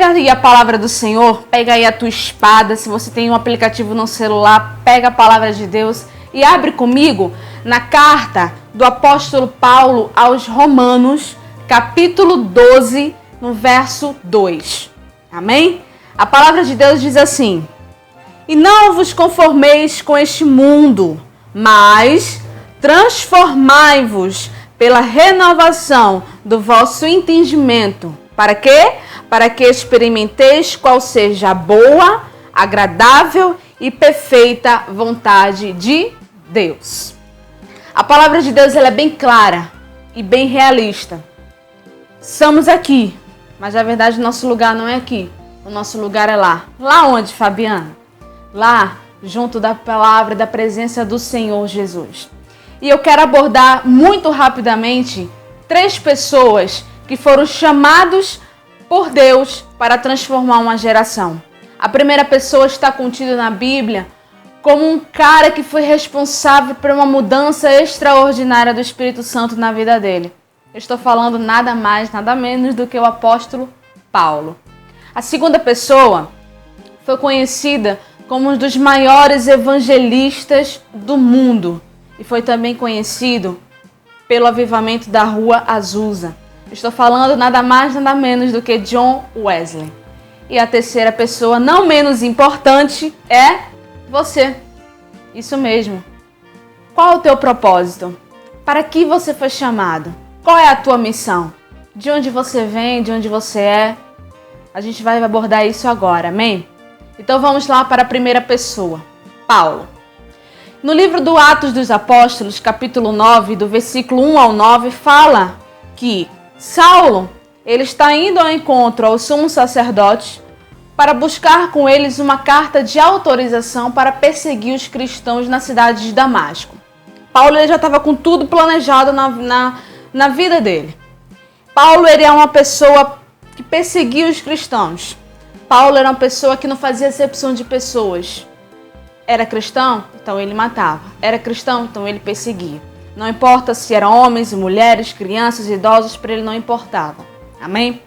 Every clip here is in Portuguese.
Pega aí a palavra do Senhor, pega aí a tua espada, se você tem um aplicativo no celular, pega a palavra de Deus e abre comigo na carta do apóstolo Paulo aos Romanos, capítulo 12, no verso 2. Amém? A palavra de Deus diz assim: e não vos conformeis com este mundo, mas transformai-vos pela renovação do vosso entendimento. Para quê? Para que experimenteis qual seja a boa, agradável e perfeita vontade de Deus. A palavra de Deus ela é bem clara e bem realista. Estamos aqui, mas na verdade o nosso lugar não é aqui. O nosso lugar é lá. Lá onde, Fabiana? Lá, junto da palavra e da presença do Senhor Jesus. E eu quero abordar muito rapidamente 3 pessoas que foram chamados por Deus para transformar uma geração. A primeira pessoa está contida na Bíblia como um cara que foi responsável por uma mudança extraordinária do Espírito Santo na vida dele. Eu estou falando nada mais, nada menos do que o apóstolo Paulo. A segunda pessoa foi conhecida como um dos maiores evangelistas do mundo e foi também conhecido pelo avivamento da Rua Azusa. Estou falando nada mais, nada menos do que John Wesley. E a terceira pessoa, não menos importante, é você. Isso mesmo. Qual é o teu propósito? Para que você foi chamado? Qual é a tua missão? De onde você vem? De onde você é? A gente vai abordar isso agora, amém? Então vamos lá para a primeira pessoa, Paulo. No livro do Atos dos Apóstolos, capítulo 9, do versículo 1 ao 9, fala que Saulo, ele está indo ao encontro ao sumo sacerdote para buscar com eles uma carta de autorização para perseguir os cristãos na cidade de Damasco. Paulo ele já estava com tudo planejado na vida dele. Paulo ele é uma pessoa que perseguia os cristãos. Paulo era uma pessoa que não fazia acepção de pessoas. Era cristão? Então ele matava. Era cristão? Então ele perseguia. Não importa se eram homens, mulheres, crianças, idosos, para ele não importava. Amém?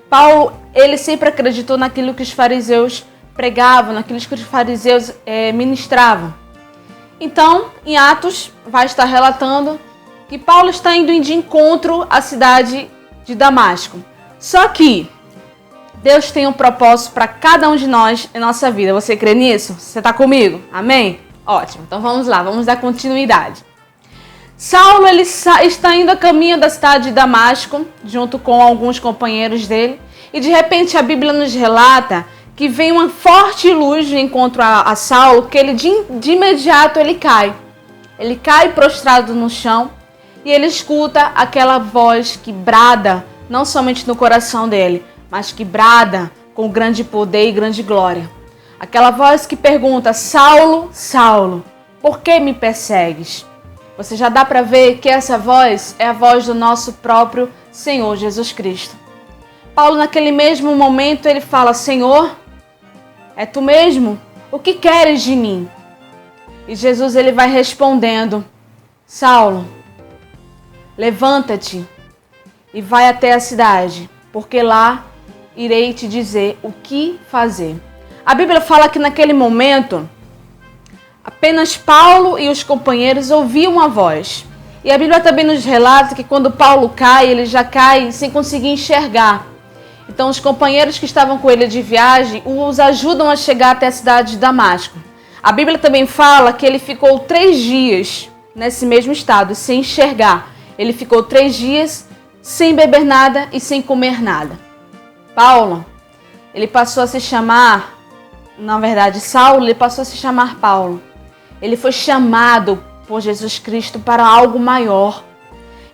Paulo, ele sempre acreditou naquilo que os fariseus pregavam, naquilo que os fariseus ministravam. Então, em Atos, vai estar relatando que Paulo está indo de encontro à cidade de Damasco. Só que Deus tem um propósito para cada um de nós em nossa vida. Você crê nisso? Você está comigo? Amém? Ótimo. Então vamos lá, vamos dar continuidade. Saulo ele está indo a caminho da cidade de Damasco, junto com alguns companheiros dele. E de repente a Bíblia nos relata que vem uma forte luz de encontro a Saulo, que ele de imediato ele cai. Ele cai prostrado no chão e ele escuta aquela voz que brada, não somente no coração dele, mas que brada com grande poder e grande glória. Aquela voz que pergunta: Saulo, Saulo, por que me persegues? Você já dá para ver que essa voz é a voz do nosso próprio Senhor Jesus Cristo. Paulo, naquele mesmo momento, ele fala: Senhor, é tu mesmo? O que queres de mim? E Jesus ele vai respondendo: Saulo, levanta-te e vai até a cidade, porque lá irei te dizer o que fazer. A Bíblia fala que naquele momento apenas Paulo e os companheiros ouviam a voz. E a Bíblia também nos relata que quando Paulo cai, ele já cai sem conseguir enxergar. Então os companheiros que estavam com ele de viagem os ajudam a chegar até a cidade de Damasco. A Bíblia também fala que ele ficou 3 dias nesse mesmo estado, sem enxergar. Ele ficou 3 dias sem beber nada e sem comer nada. Paulo, ele passou a se chamar, na verdade, Saulo, ele passou a se chamar Paulo. Ele foi chamado por Jesus Cristo para algo maior.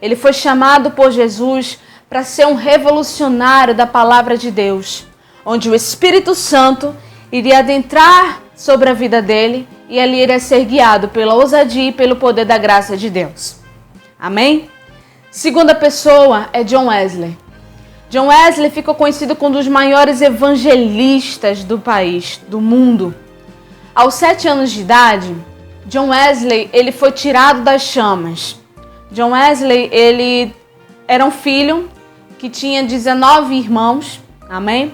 Ele foi chamado por Jesus para ser um revolucionário da palavra de Deus, onde o Espírito Santo iria adentrar sobre a vida dele e ele iria ser guiado pela ousadia e pelo poder da graça de Deus. Amém? Segunda pessoa é John Wesley. John Wesley ficou conhecido como um dos maiores evangelistas do país, do mundo. Aos 7 anos de idade, John Wesley ele foi tirado das chamas. John Wesley ele era um filho que tinha 19 irmãos, amém?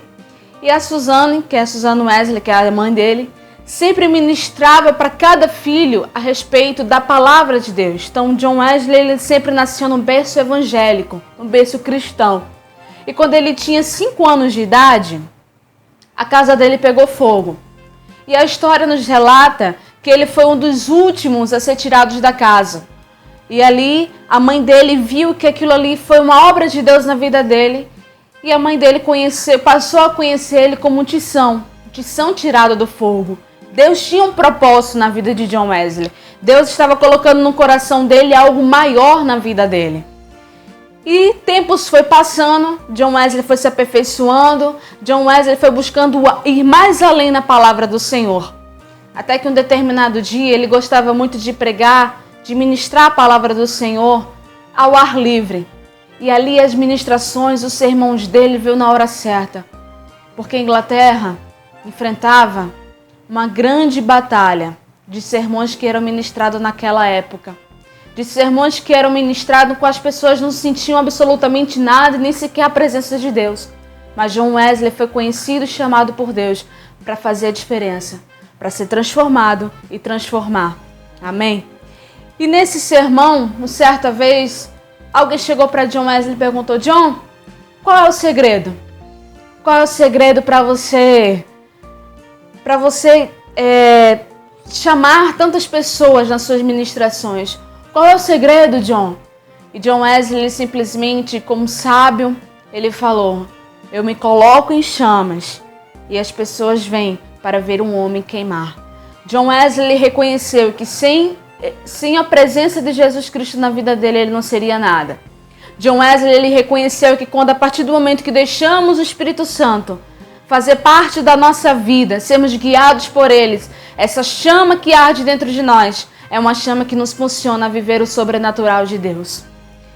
E a Suzanne, que é a Suzanne Wesley, que é a mãe dele, sempre ministrava para cada filho a respeito da palavra de Deus. Então, John Wesley ele sempre nasceu num berço evangélico, num berço cristão. E quando ele tinha 5 anos de idade, a casa dele pegou fogo. E a história nos relata que ele foi um dos últimos a ser tirado da casa. E ali, a mãe dele viu que aquilo ali foi uma obra de Deus na vida dele. E a mãe dele passou a conhecer ele como um tição tirado do fogo. Deus tinha um propósito na vida de John Wesley. Deus estava colocando no coração dele algo maior na vida dele. E tempos foi passando, John Wesley foi se aperfeiçoando, John Wesley foi buscando ir mais além na palavra do Senhor. Até que um determinado dia ele gostava muito de pregar, de ministrar a palavra do Senhor ao ar livre. E ali as ministrações, os sermões dele veio na hora certa. Porque a Inglaterra enfrentava uma grande batalha de sermões que eram ministrados naquela época. De sermões que eram ministrados com as pessoas não sentiam absolutamente nada, nem sequer a presença de Deus. Mas John Wesley foi conhecido e chamado por Deus para fazer a diferença, para ser transformado e transformar. Amém? E nesse sermão, uma certa vez, alguém chegou para John Wesley e perguntou: John, qual é o segredo? Qual é o segredo para você chamar tantas pessoas nas suas ministrações? Qual é o segredo, John? E John Wesley simplesmente, como sábio, ele falou: eu me coloco em chamas e as pessoas vêm para ver um homem queimar. John Wesley reconheceu que sem a presença de Jesus Cristo na vida dele, ele não seria nada. John Wesley ele reconheceu que quando a partir do momento que deixamos o Espírito Santo fazer parte da nossa vida, sermos guiados por eles, essa chama que arde dentro de nós é uma chama que nos funciona a viver o sobrenatural de Deus.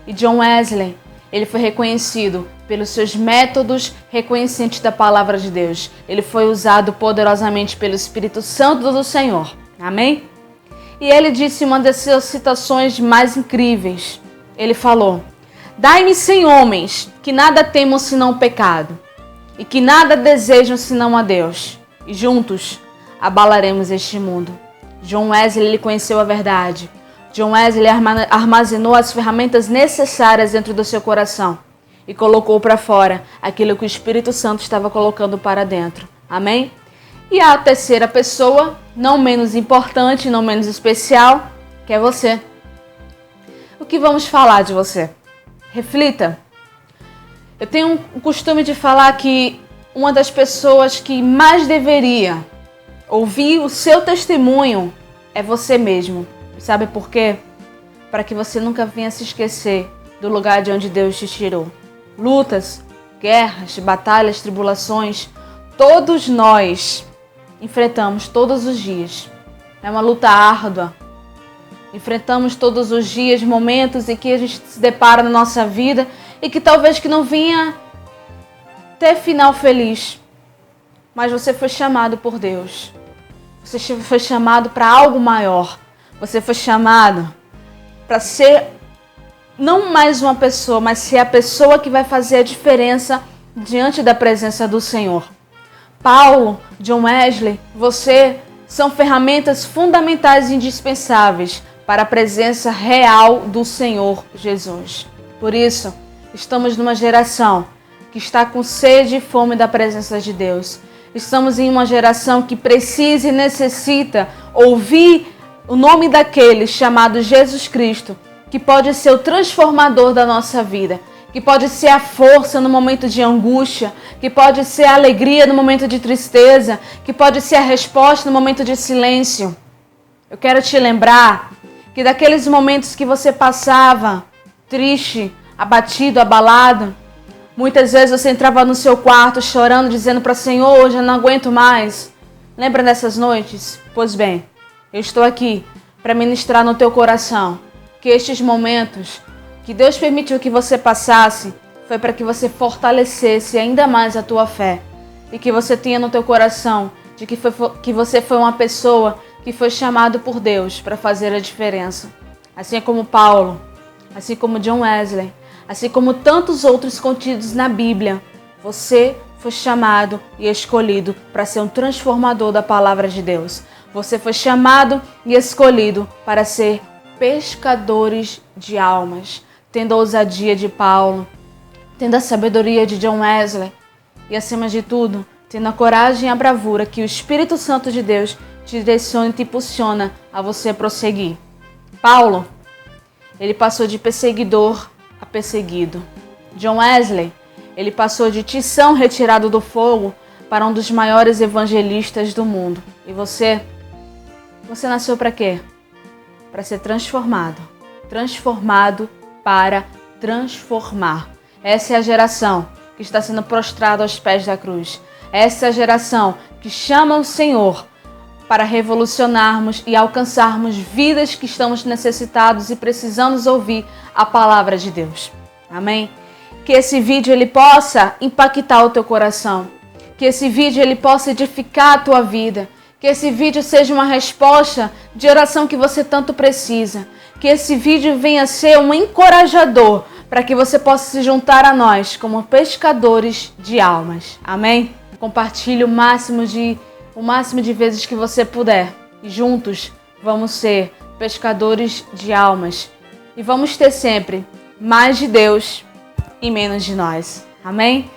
E John Wesley, ele foi reconhecido pelos seus métodos reconhecentes da palavra de Deus. Ele foi usado poderosamente pelo Espírito Santo do Senhor. Amém? E ele disse uma das suas citações mais incríveis. Ele falou: dai-me 100 homens que nada temam senão o pecado e que nada desejam senão a Deus, e juntos abalaremos este mundo. John Wesley ele conheceu a verdade. John Wesley armazenou as ferramentas necessárias dentro do seu coração e colocou para fora aquilo que o Espírito Santo estava colocando para dentro. Amém? E a terceira pessoa, não menos importante, não menos especial, que é você. O que vamos falar de você? Reflita. Eu tenho o costume de falar que uma das pessoas que mais deveria ouvir o seu testemunho é você mesmo. Sabe por quê? Para que você nunca venha se esquecer do lugar de onde Deus te tirou. Lutas, guerras, batalhas, tribulações, todos nós enfrentamos todos os dias. É uma luta árdua. Enfrentamos todos os dias momentos em que a gente se depara na nossa vida e que talvez que não venha ter final feliz. Mas você foi chamado por Deus. Você foi chamado para algo maior. Você foi chamado para ser não mais uma pessoa, mas ser a pessoa que vai fazer a diferença diante da presença do Senhor. Paulo, John Wesley, você são ferramentas fundamentais e indispensáveis para a presença real do Senhor Jesus. Por isso, estamos numa geração que está com sede e fome da presença de Deus. Estamos em uma geração que precisa e necessita ouvir o nome daquele chamado Jesus Cristo, que pode ser o transformador da nossa vida, que pode ser a força no momento de angústia, que pode ser a alegria no momento de tristeza, que pode ser a resposta no momento de silêncio. Eu quero te lembrar que daqueles momentos que você passava triste, abatido, abalado, muitas vezes você entrava no seu quarto chorando, dizendo para o Senhor: hoje eu não aguento mais. Lembra dessas noites? Pois bem, eu estou aqui para ministrar no teu coração que estes momentos que Deus permitiu que você passasse foi para que você fortalecesse ainda mais a tua fé e que você tenha no teu coração de que você foi uma pessoa que foi chamado por Deus para fazer a diferença. Assim como Paulo, assim como John Wesley, assim como tantos outros contidos na Bíblia, você foi chamado e escolhido para ser um transformador da palavra de Deus. Você foi chamado e escolhido para ser pescadores de almas, tendo a ousadia de Paulo, tendo a sabedoria de John Wesley e, acima de tudo, tendo a coragem e a bravura que o Espírito Santo de Deus te direciona e te impulsiona a você prosseguir. Paulo, ele passou de perseguidor a perseguido. John Wesley, ele passou de tição retirado do fogo para um dos maiores evangelistas do mundo. E você nasceu para quê? Para ser transformado. Transformado para transformar. Essa é a geração que está sendo prostrada aos pés da cruz. Essa é a geração que chama o Senhor para revolucionarmos e alcançarmos vidas que estamos necessitados e precisamos ouvir a palavra de Deus. Amém? Que esse vídeo ele possa impactar o teu coração. Que esse vídeo ele possa edificar a tua vida. Que esse vídeo seja uma resposta de oração que você tanto precisa. Que esse vídeo venha ser um encorajador para que você possa se juntar a nós como pescadores de almas. Amém? Compartilhe o máximo de vezes que você puder. E juntos vamos ser pescadores de almas. E vamos ter sempre mais de Deus e menos de nós. Amém?